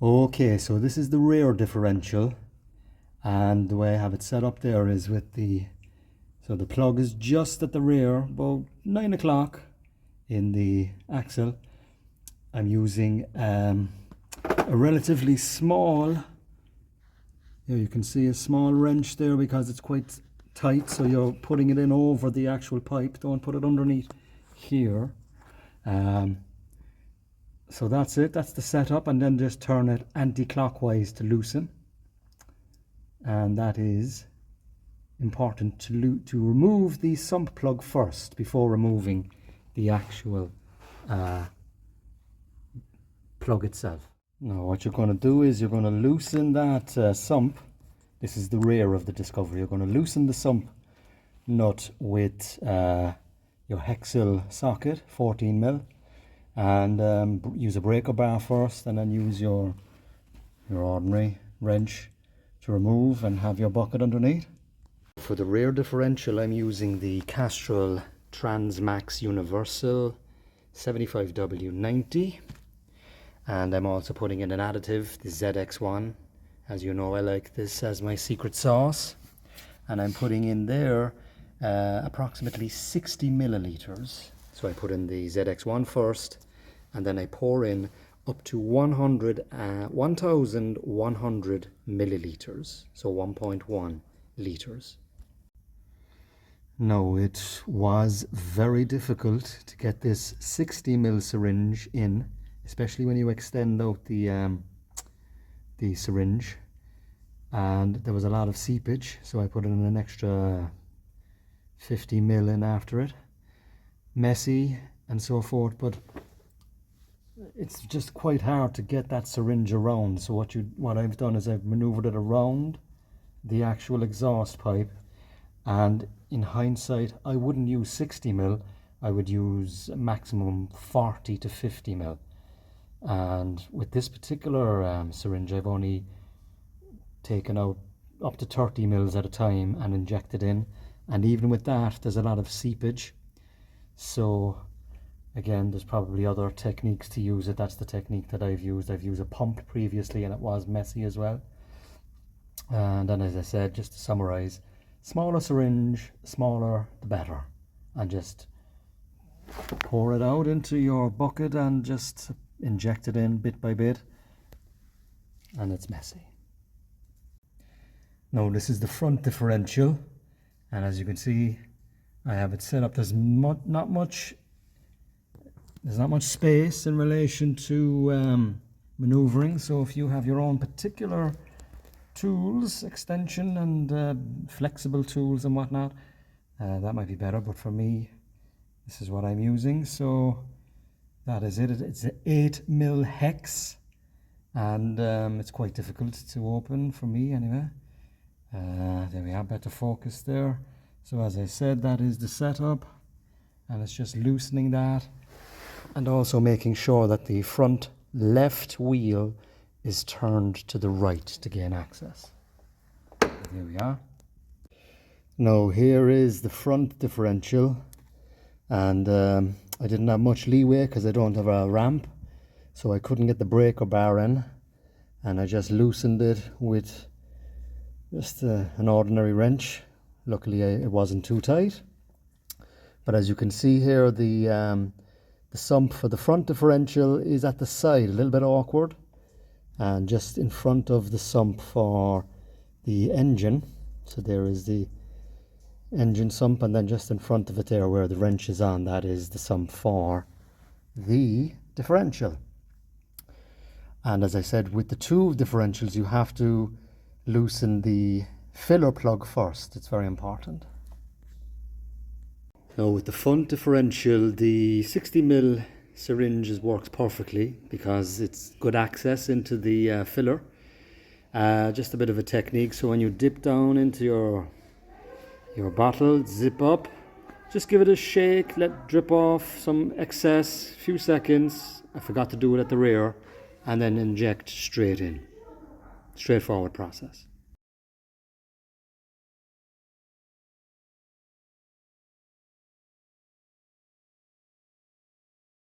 Okay, so this is the rear differential, and the way I have it set up there is with the plug is just at the rear, about 9 o'clock in the axle. I'm using a relatively small, you can see a small wrench there because it's quite tight, so you're putting it in over the actual pipe. Don't put it underneath here. So that's it, that's the setup, and then just turn it anti-clockwise to loosen. And that is important to remove the sump plug first before removing the actual plug itself. Now what you're going to do is you're going to loosen that sump. This is the rear of the Discovery. You're going to loosen the sump nut with your hexil socket, 14mm. And use a breaker bar first, and then use your ordinary wrench to remove and have your bucket underneath. For the rear differential, I'm using the Castrol SYNTRAX Universal 75W90, and I'm also putting in an additive, the ZX1. As you know, I like this as my secret sauce, and I'm putting in there approximately 60 milliliters. So I put in the ZX1 first, and then I pour in up to 1,100 milliliters, so 1.1 liters. Now, it was very difficult to get this 60 ml syringe in, especially when you extend out the syringe, and there was a lot of seepage, so I put in an extra 50 ml in after it. Messy and so forth, but it's just quite hard to get that syringe around. So what I've done is I've maneuvered it around the actual exhaust pipe, and in hindsight I wouldn't use 60 ml, I would use maximum 40 to 50 ml. And with this particular syringe, I've only taken out up to 30 mils at a time and injected in, and even with that there's a lot of seepage. So again, there's probably other techniques to use it. That's the technique that I've used. I've used a pump previously and it was messy as well. And then, as I said, just to summarize, smaller syringe, smaller the better, and just pour it out into your bucket and just inject it in bit by bit, and it's messy. Now this is the front differential, and as you can see, I have it set up. There's not much space in relation to maneuvering, so if you have your own particular tools, extension and flexible tools and whatnot, that might be better, but for me this is what I'm using. So that is it. It's an 8mm hex, and it's quite difficult to open for me anyway. There we are, better focus there. So as I said, that is the setup, and it's just loosening that and also making sure that the front left wheel is turned to the right to gain access. There we are. Now here is the front differential, and I didn't have much leeway because I don't have a ramp, so I couldn't get the breaker bar in, and I just loosened it with just an ordinary wrench. Luckily it wasn't too tight, but as you can see here, the sump for the front differential is at the side, a little bit awkward, and just in front of the sump for the engine. So there is the engine sump, and then just in front of it there where the wrench is on, that is the sump for the differential. And as I said, with the two differentials you have to loosen the filler plug first. It's very important. Now with the front differential, the 60mm syringe works perfectly because it's good access into the filler. Just a bit of a technique, so when you dip down into your bottle, zip up, just give it a shake, let it drip off some excess, few seconds. I forgot to do it at the rear, and then inject straight in. Straightforward process.